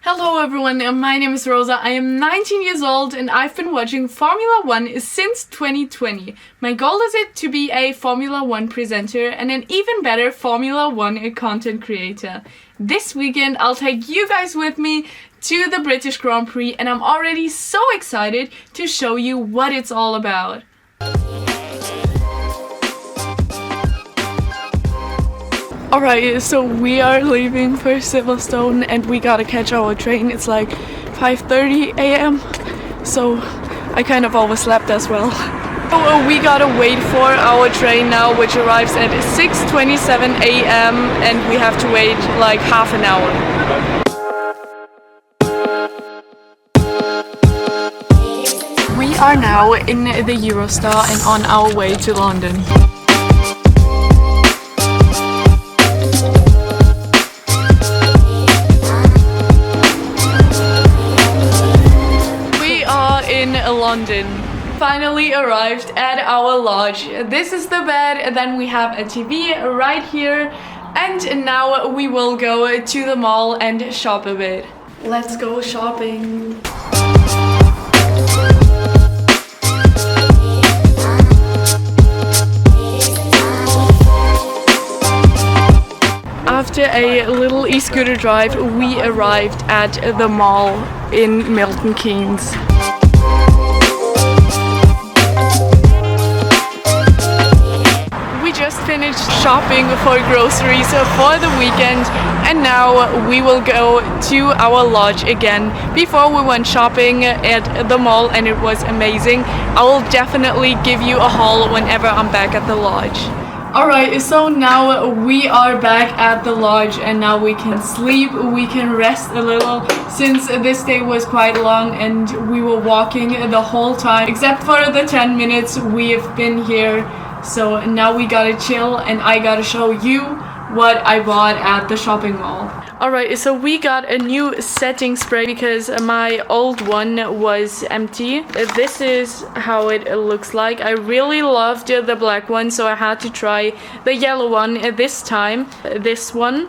Hello everyone, my name is Rosa. I am 19 years old and I've been watching Formula 1 since 2020. My goal is to be a Formula 1 presenter and an even better Formula 1 content creator. This weekend I'll take you guys with me to the British Grand Prix and I'm already so excited to show you what it's all about. Alright, so we are leaving for Silverstone and we gotta catch our train. It's like 5:30 a.m. so I kind of overslept as well. So we gotta wait for our train now, which arrives at 6:27 a.m. and we have to wait like half an hour. We are now in the Eurostar and on our way to London. London. Finally arrived at our lodge. This is the bed, and then we have a TV right here, and now we will go to the mall and shop a bit. Let's go shopping. After a little e-scooter drive, we arrived at the mall in Milton, Keynes. Finished shopping for groceries for the weekend and now we will go to our lodge again. Before we went shopping at the mall and it was amazing. I will definitely give you a haul whenever I'm back at the lodge. Alright, so now we are back at the lodge and now we can sleep, we can rest a little since this day was quite long and we were walking the whole time except for the 10 minutes we have been here. So now we gotta chill and I gotta show you what I bought at the shopping mall. Alright, so we got a new setting spray because my old one was empty. This is how it looks like. I really loved the black one, so I had to try the yellow one this time. This one.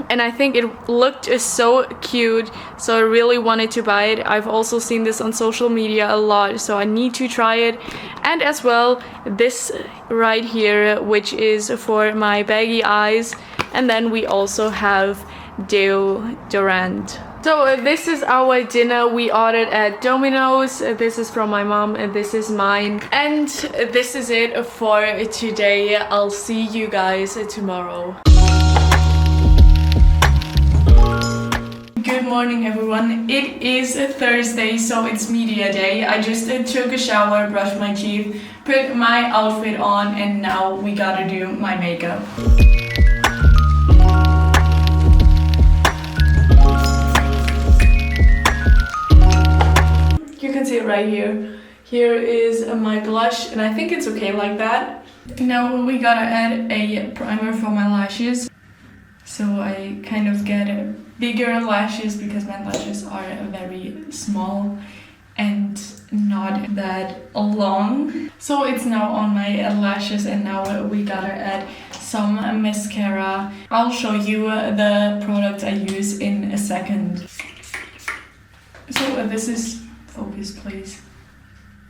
And I think it looked so cute, so I really wanted to buy it. I've also seen this on social media a lot, so I need to try it. And as well, this right here, which is for my baggy eyes. And then we also have deodorant. So this is our dinner we ordered at Domino's. This is from my mom and this is mine. And this is it for today. I'll see you guys tomorrow. Good morning everyone, it is Thursday, so it's media day. I just took a shower, brushed my teeth, put my outfit on and now we gotta do my makeup. You can see it right here. Here is my blush and I think it's okay like that. Now we gotta add a primer for my lashes. So I kind of get bigger lashes because my lashes are very small and not that long. So it's now on my lashes and now we gotta add some mascara. I'll show you the products I use in a second. So this is, focus please.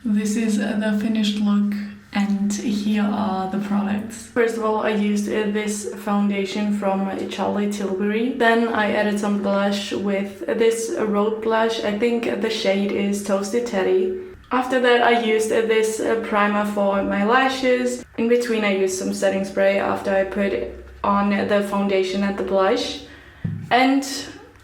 This is the finished look. And here are the products. First of all, I used this foundation from Charlotte Tilbury. Then I added some blush with this Road blush. I think the shade is Toasted Teddy. After that, I used this primer for my lashes. In between, I used some setting spray after I put on the foundation and the blush. And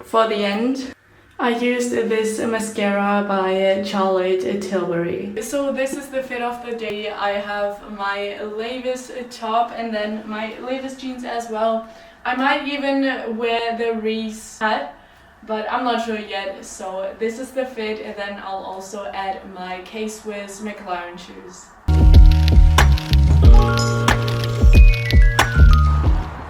for the end, I used this mascara by Charlotte Tilbury. So this is the fit of the day. I have my Levi's top and then my Levi's jeans as well. I might even wear the Reese hat, but I'm not sure yet. So this is the fit and then I'll also add my K-Swiss McLaren shoes.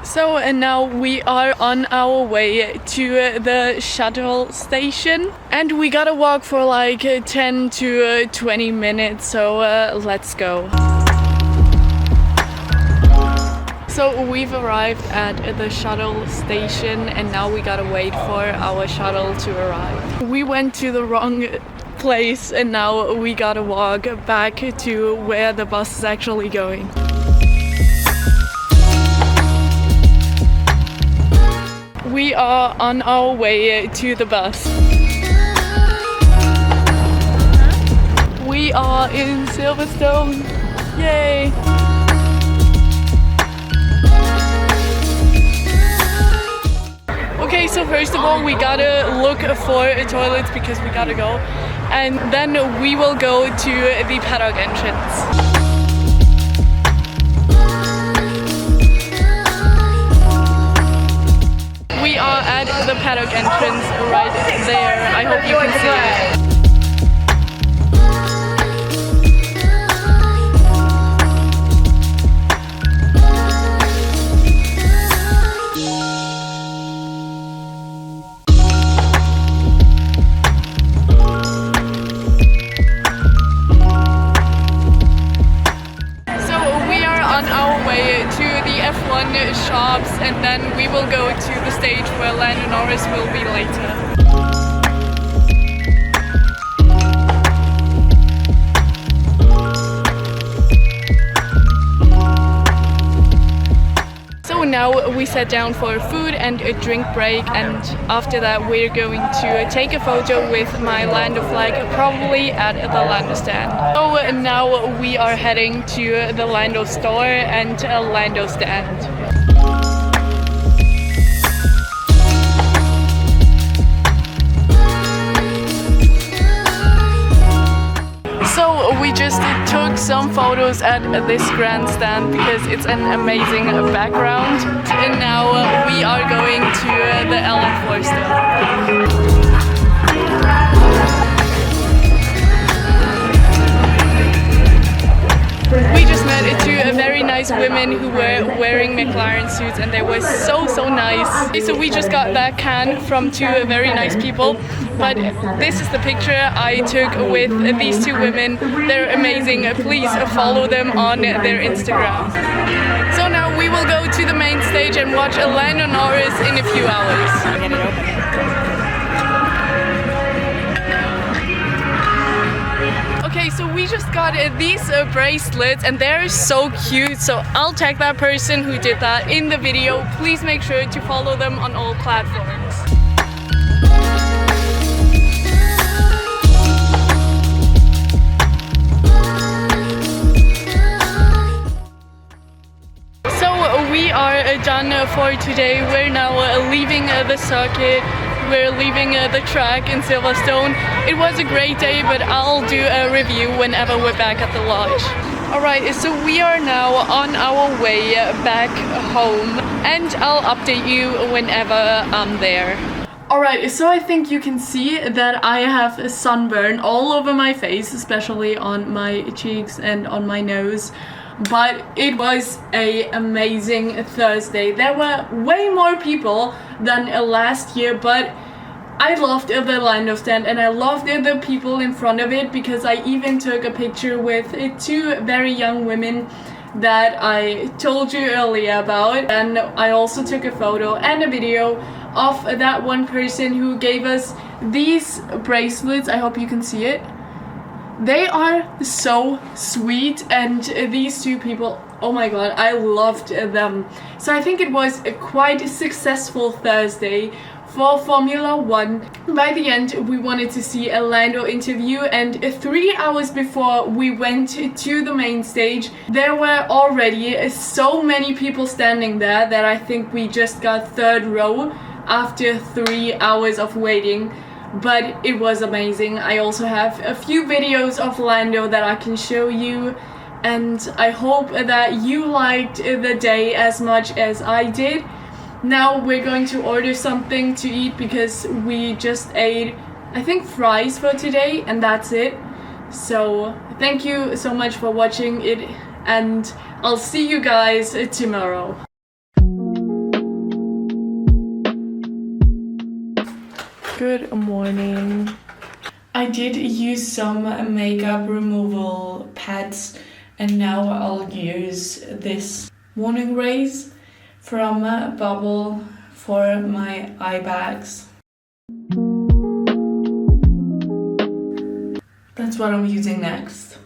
So and now we are on our way to the shuttle station and we gotta walk for like 10 to 20 minutes, so let's go. So we've arrived at the shuttle station and now we gotta wait for our shuttle to arrive. We went to the wrong place and now we gotta walk back to where the bus is actually going. We are on our way to the bus. We are in Silverstone. Yay! Okay, so first of all we gotta look for toilets because we gotta go, and then we will go to the paddock entrance. We are at the paddock entrance right there. I hope you can see it. F1 shops and then we will go to the stage where Lando Norris will be later. So now we sat down for a food and a drink break, and after that we're going to take a photo with my Lando flag, probably at the Lando stand. So now we are heading to the Lando store and a Lando stand. So we just took some photos at this grandstand because it's an amazing background, and now we are going to the LF4 still. We just met two very nice women who were wearing McLaren suits and they were so nice. So we just got that can from two very nice people, but this is the picture I took with these two women. They're amazing. Please follow them on their Instagram. So now we will go to the main stage and watch Lando Norris in a few hours. Okay, so we just got these bracelets and they're so cute, so I'll tag that person who did that in the video. Please make sure to follow them on all platforms. So we are done for today. We're now leaving the circuit. We're leaving the track in Silverstone. It was a great day, but I'll do a review whenever we're back at the lodge. Alright, so we are now on our way back home and I'll update you whenever I'm there. Alright, so I think you can see that I have a sunburn all over my face, especially on my cheeks and on my nose. But it was an amazing Thursday. There were way more people than last year, but I loved the Lando stand and I loved the people in front of it, because I even took a picture with two very young women that I told you earlier about, and I also took a photo and a video of that one person who gave us these bracelets. I hope you can see it. They are so sweet, and these two people, oh my god, I loved them. So I think it was a quite successful Thursday for Formula 1. By the end, we wanted to see a Lando interview, and 3 hours before we went to the main stage, there were already so many people standing there that I think we just got third row after 3 hours of waiting. But it was amazing. I also have a few videos of Lando that I can show you, and I hope that you liked the day as much as I did. Now we're going to order something to eat because we just ate, I think, fries for today, and that's it. So thank you so much for watching it, and I'll see you guys tomorrow. Good morning. I did use some makeup removal pads, and now I'll use this morning rays from Bubble for my eye bags. That's what I'm using next.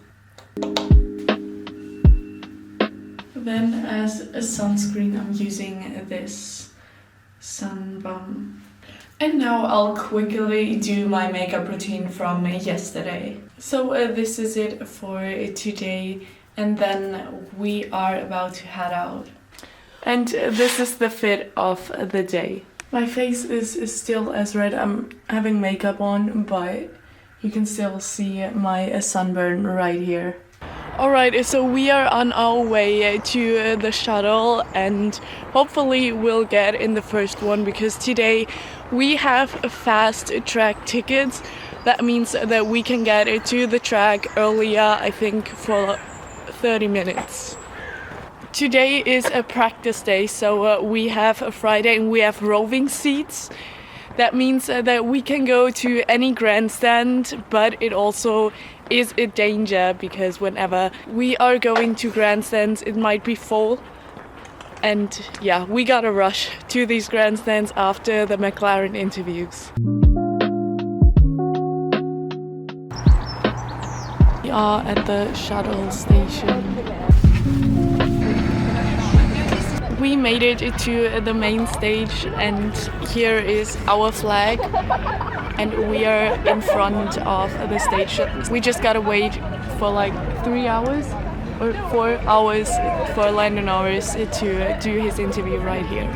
Then as a sunscreen I'm using this Sun Bum. And now I'll quickly do my makeup routine from yesterday. So this is it for today, and then we are about to head out. And this is the fit of the day. My face is still as red. I'm having makeup on, but you can still see my sunburn right here. Alright, so we are on our way to the shuttle, and hopefully we'll get in the first one, because today we have fast track tickets. That means that we can get to the track earlier, I think for 30 minutes. Today is a practice day, so we have a Friday and we have roving seats. That means that we can go to any grandstand, but it also is a danger, because whenever we are going to grandstands it might be full. And yeah, we gotta rush to these grandstands after the McLaren interviews. We are at the shuttle station. We made it to the main stage, and here is our flag, and we are in front of the stage. We just gotta wait for like 3 hours or 4 hours for Lando Norris to do his interview right here.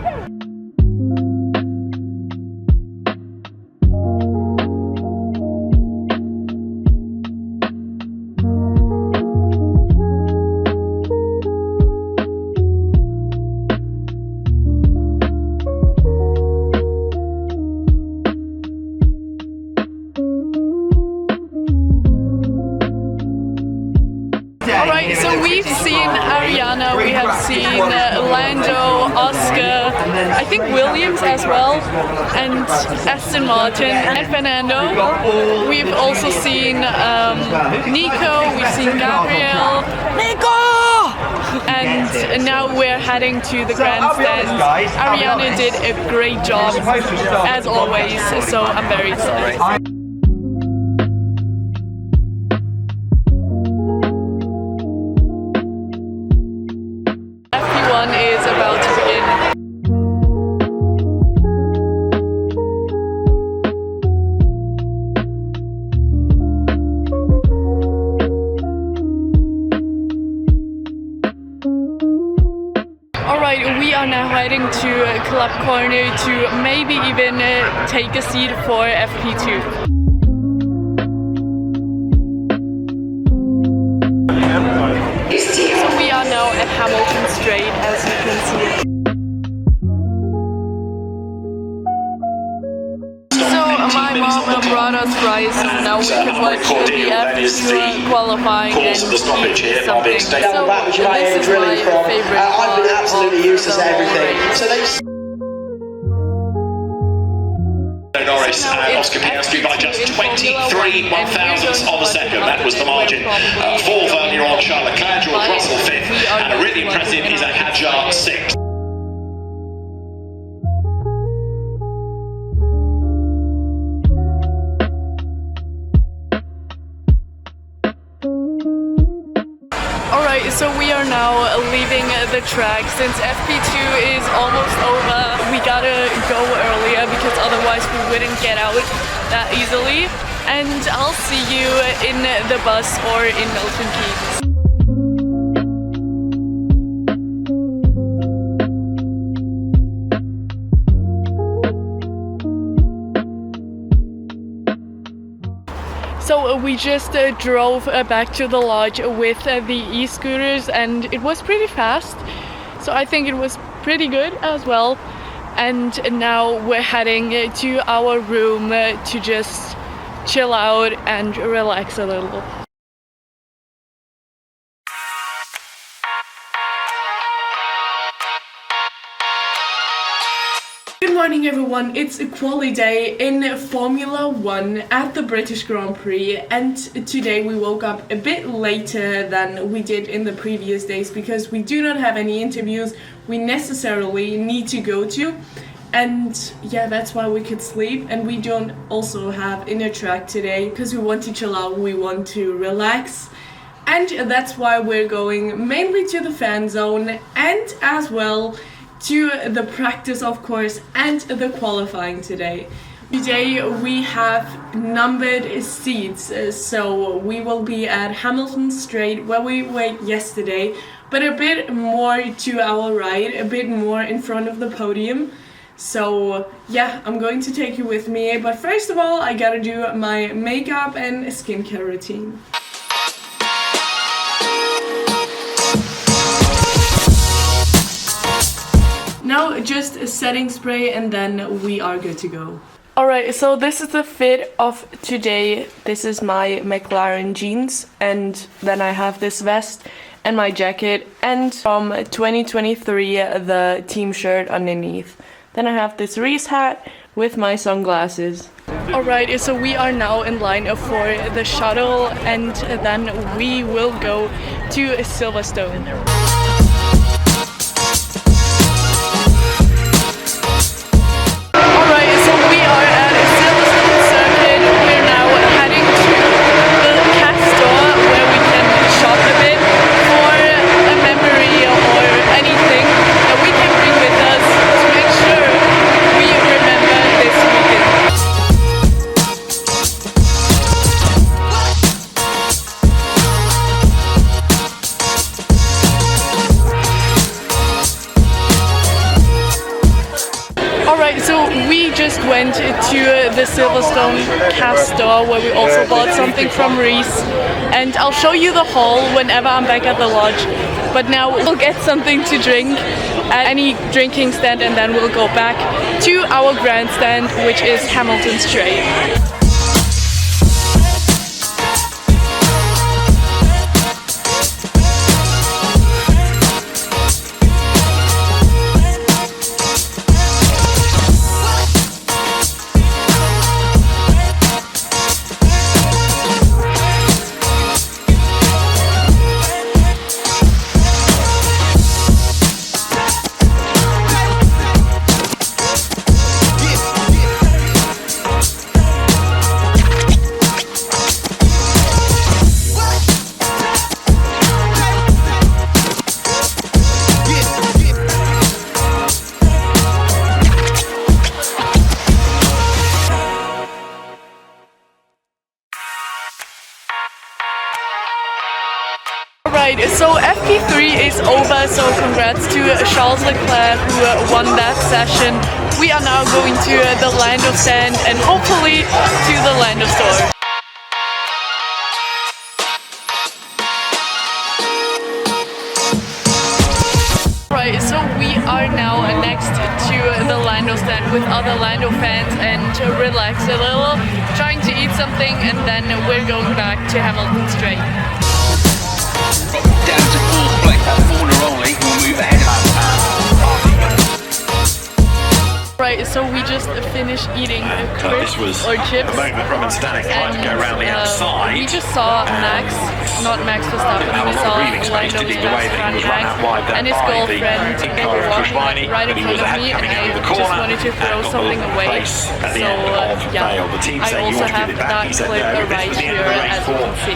Alright, so we've seen Ariana, we have seen Lando, Oscar, I think Williams as well, and Aston Martin and Fernando. We've also seen Nico, we've seen Gabriel, and now we're heading to the grandstand. Ariana did a great job, as always, so I'm very excited. Is about to begin. Alright, we are now heading to Club Corner to maybe even take a seat for FP2. So we are now at Hamilton Straight, as you can see. So my mom brought us fries, so now we can watch the FP2 qualifying and eat something. So this is my favorite part. I've been absolutely useless at everything. Norris and Oscar Piastri by just 23 one-thousandths of a second. That was the margin for Vernier, Charles Leclerc, George Russell 5th, and a really impressive Isaac Hadjar 6th. Alright, so we are now leaving the track. Since FP2 is almost over, we gotta go earlier because otherwise we wouldn't get out that easily. And I'll see you in the bus or in Milton Keynes. So we just drove back to the lodge with the e-scooters, and it was pretty fast. So I think it was pretty good as well. And now we're heading to our room to just chill out and relax a little. morning everyone, it's a Quali day in Formula 1 at the British Grand Prix, and today we woke up a bit later than we did in the previous days because we do not have any interviews we necessarily need to go to, and yeah, that's why we could sleep. And we don't also have inner track today because we want to chill out, we want to relax, and that's why we're going mainly to the fan zone and as well to the practice, of course, and the qualifying today. Today we have numbered seats, so we will be at Hamilton Straight where we were yesterday, but a bit more to our right, a bit more in front of the podium. So yeah, I'm going to take you with me, but first of all I gotta do my makeup and skincare routine. Now just a setting spray and then we are good to go. Alright, so this is the fit of today. This is my McLaren jeans, and then I have this vest and my jacket, and from 2023 the team shirt underneath. Then I have this Reese hat with my sunglasses. Alright, so we are now in line for the shuttle, and then we will go to Silverstone. So we just went to the Silverstone cast store where we also bought something from Reese, and I'll show you the haul whenever I'm back at the lodge. But now we'll get something to drink at any drinking stand, and then we'll go back to our grandstand, which is Hamilton Straight. Right, so FP3 is over, so congrats to Charles Leclerc who won that session. We are now going to the Land of Sand and hopefully to the Land of Storm. Right, so we are now next to the Lando stand with other Lando fans and to relax a little, trying to eat something, and then we're going back to Hamilton Straight. Down to fourth place, corner only, we'll move ahead Right, so we just finished eating crisps or chips, Roman Stanek tried to go around the outside. We just saw Max, not Max Verstappen, we saw Lando's best friend Max and his girlfriend. They were walking right in front of me, and I just wanted to throw something away. So yeah, I also have that clip right here as you can see.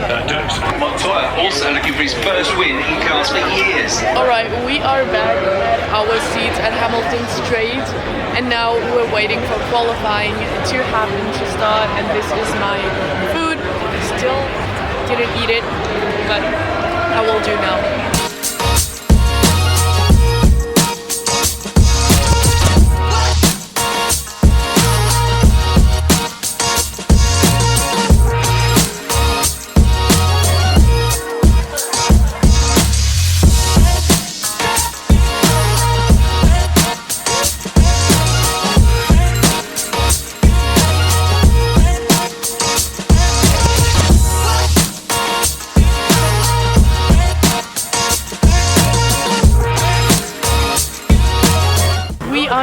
Montoya also looking for his first win in cars for years. Alright, we are back at our seats at Hamilton Straight, and now we're waiting for qualifying to happen to start, and this is my food. Still didn't eat it, but I will do now.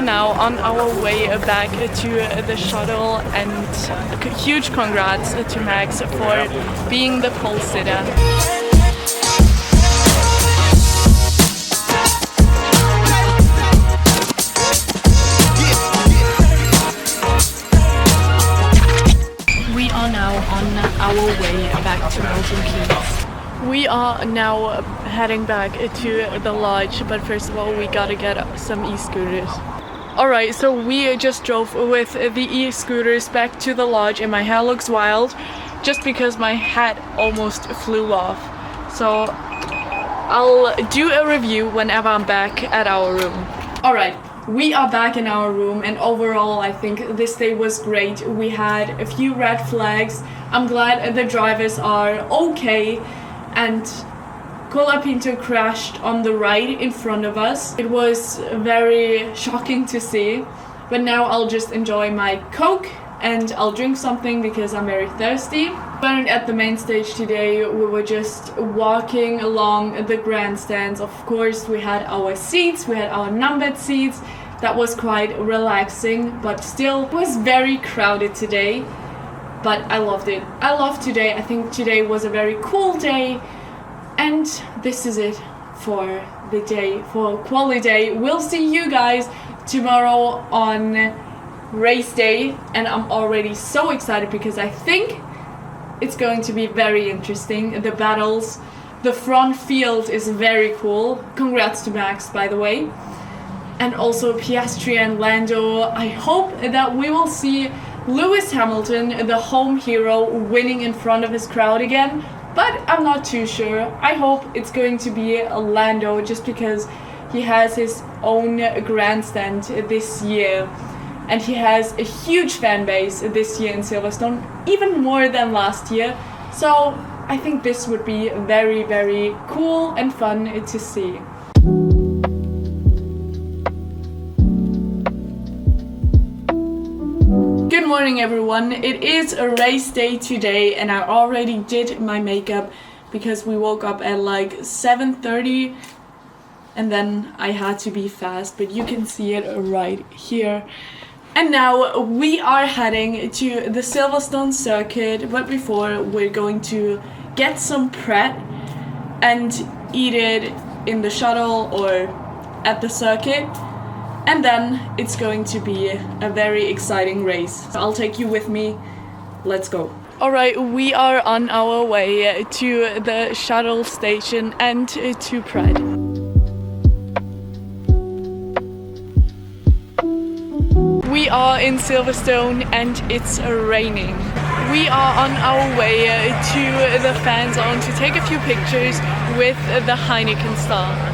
now on our way back to the shuttle, and huge congrats to Max for being the pole sitter. We are now on our way back to Milton Keynes. We are now heading back to the lodge, but first of all we gotta get some e-scooters. Alright, so we just drove with the e-scooters back to the lodge, and my hair looks wild just because my hat almost flew off. So I'll do a review whenever I'm back at our room. Alright, we are back in our room, and overall I think this day was great. We had a few red flags. I'm glad the drivers are okay, and Pinto crashed on the right in front of us. It was very shocking to see, but now I'll just enjoy my Coke and I'll drink something because I'm very thirsty. But at the main stage today, we were just walking along the grandstands. Of course, we had our seats, we had our numbered seats. That was quite relaxing, but still it was very crowded today. But I loved it. I loved today. I think today was a very cool day. And this is it for the day, for Quali Day. We'll see you guys tomorrow on race day. And I'm already so excited because I think it's going to be very interesting. The battles, the front field is very cool. Congrats to Max, by the way. And also Piastri and Lando. I hope that we will see Lewis Hamilton, the home hero, winning in front of his crowd again, but I'm not too sure. I hope it's going to be Lando just because he has his own grandstand this year, and he has a huge fan base this year in Silverstone, even more than last year. So I think this would be very, very cool and fun to see. Good morning everyone, it is a race day today and I already did my makeup because we woke up at like 7:30 and then I had to be fast, but you can see it right here. And now we are heading to the Silverstone circuit, but before we're going to get some Pret and eat it in the shuttle or at the circuit. And then it's going to be a very exciting race. I'll take you with me. Let's go. Alright, we are on our way to the shuttle station and to Pret. We are in Silverstone and it's raining. We are on our way to the fan zone to take a few pictures with the Heineken star.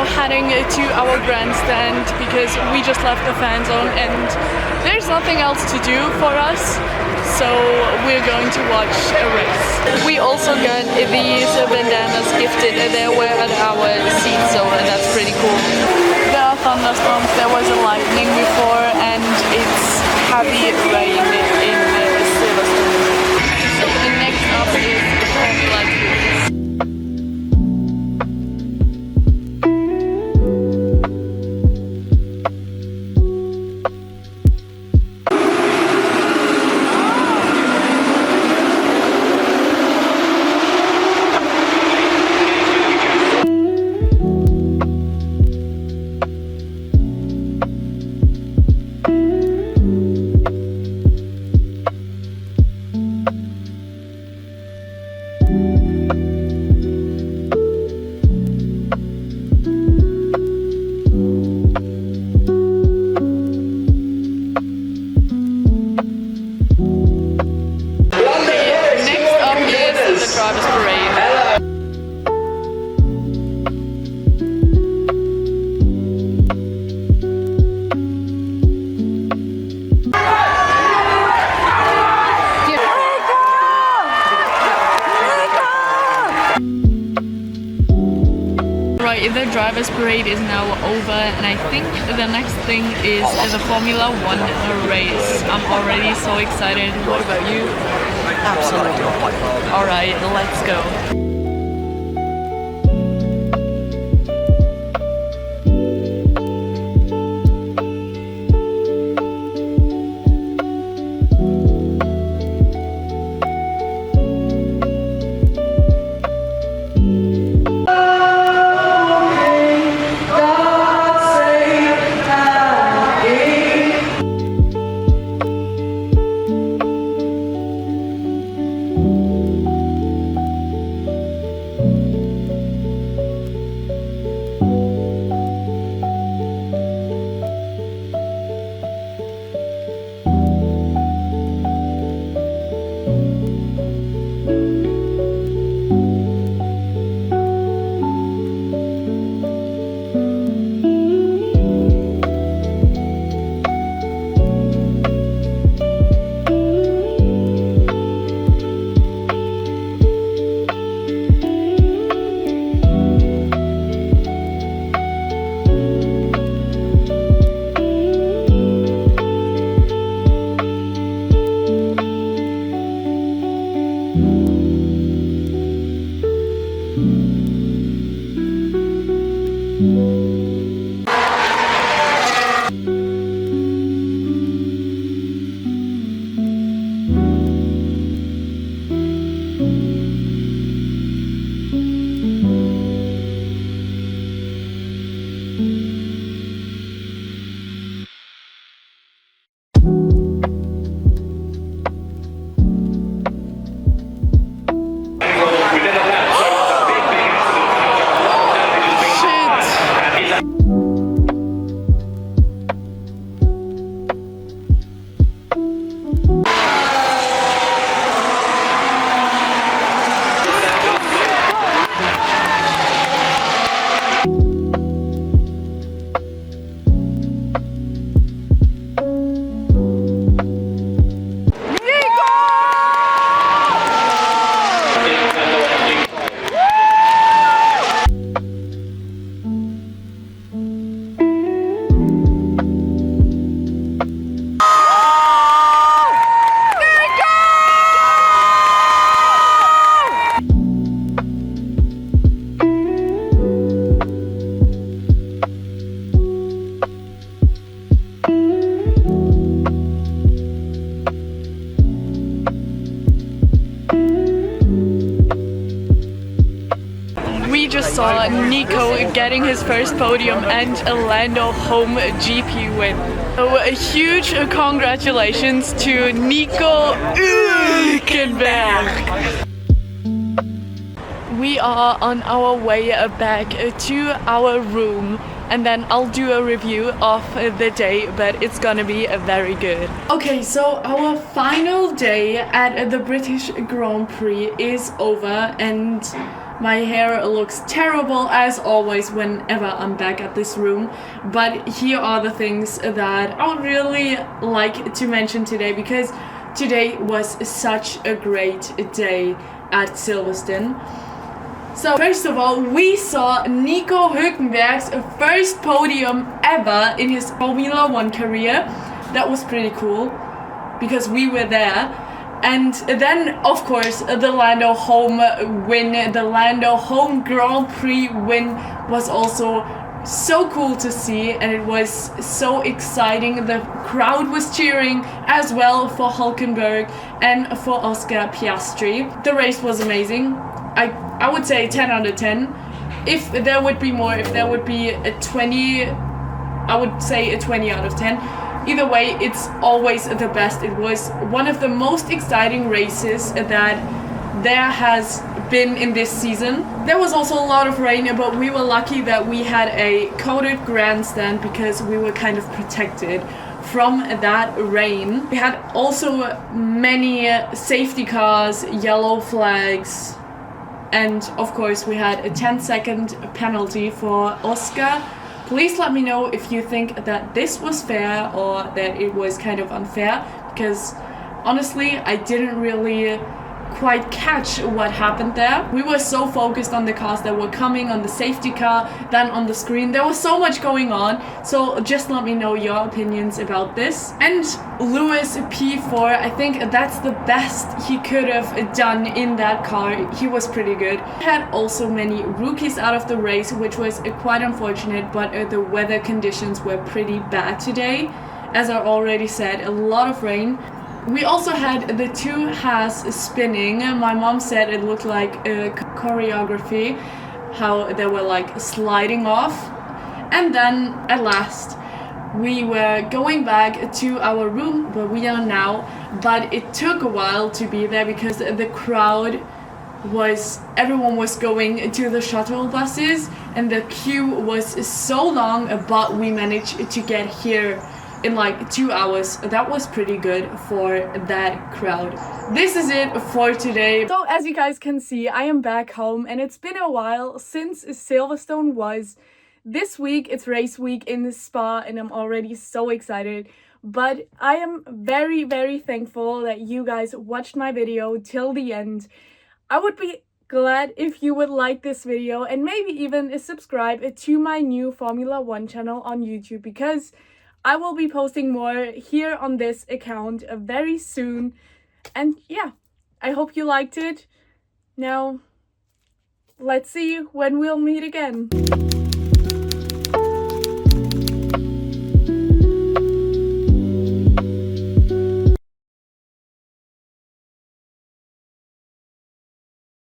Heading to our grandstand because we just left the fan zone and there's nothing else to do for us, so we're going to watch a race. We also got these bandanas gifted. They were at our seat, so that's pretty cool. There are thunderstorms, there was a lightning before, and it's heavy rain in Silverstone. So the next up is Formula 2. Okay, the driver's parade is now over, and I think the next thing is the Formula 1 race. I'm already so excited. What about you? Absolutely. Alright, let's go. Saw Nico getting his first podium and a Lando home GP win. So a huge congratulations to Nico Hülkenberg. We are on our way back to our room, and then I'll do a review of the day, but it's gonna be very good. Okay, so our final day at the British Grand Prix is over, and my hair looks terrible as always whenever I'm back at this room, but here are the things that I would really like to mention today, because today was such a great day at Silverstone. So first of all, we saw Nico Hülkenberg's first podium ever in his Formula 1 career. That was pretty cool because we were there. And then, of course, the Lando home win, the Lando home Grand Prix win was also so cool to see, and it was so exciting. The crowd was cheering as well for Hülkenberg and for Oscar Piastri. The race was amazing. I would say 10 out of 10. If there would be more, if there would be a 20, I would say a 20 out of 10. Either way, it's always the best. It was one of the most exciting races that there has been in this season. There was also a lot of rain, but we were lucky that we had a coated grandstand because we were kind of protected from that rain. We had also many safety cars, yellow flags, and of course we had a 10-second penalty for Oscar. Please let me know if you think that this was fair or that it was kind of unfair, because honestly I didn't really quite catch what happened there. We were so focused on the cars that were coming, on the safety car, then on the screen. There was so much going on, so just let me know your opinions about this. And Lewis P4, I think that's the best he could have done in that car. He was pretty good. Had also many rookies out of the race, which was quite unfortunate, but the weather conditions were pretty bad today. As I already said, a lot of rain. We also had the two Haas spinning. My mom said it looked like a choreography, how they were like sliding off. And then at last we were going back to our room where we are now, but it took a while to be there because the crowd everyone was going to the shuttle buses and the queue was so long, but we managed to get here in like 2 hours. That was pretty good for that crowd. This is it for today. So as you guys can see, I am back home and it's been a while since Silverstone was. This week it's race week in Spa and I'm already so excited. But I am very, very thankful that you guys watched my video till the end. I would be glad if you would like this video and maybe even subscribe to my new Formula 1 channel on YouTube, because I will be posting more here on this account very soon. And yeah, I hope you liked it. Now, let's see when we'll meet again.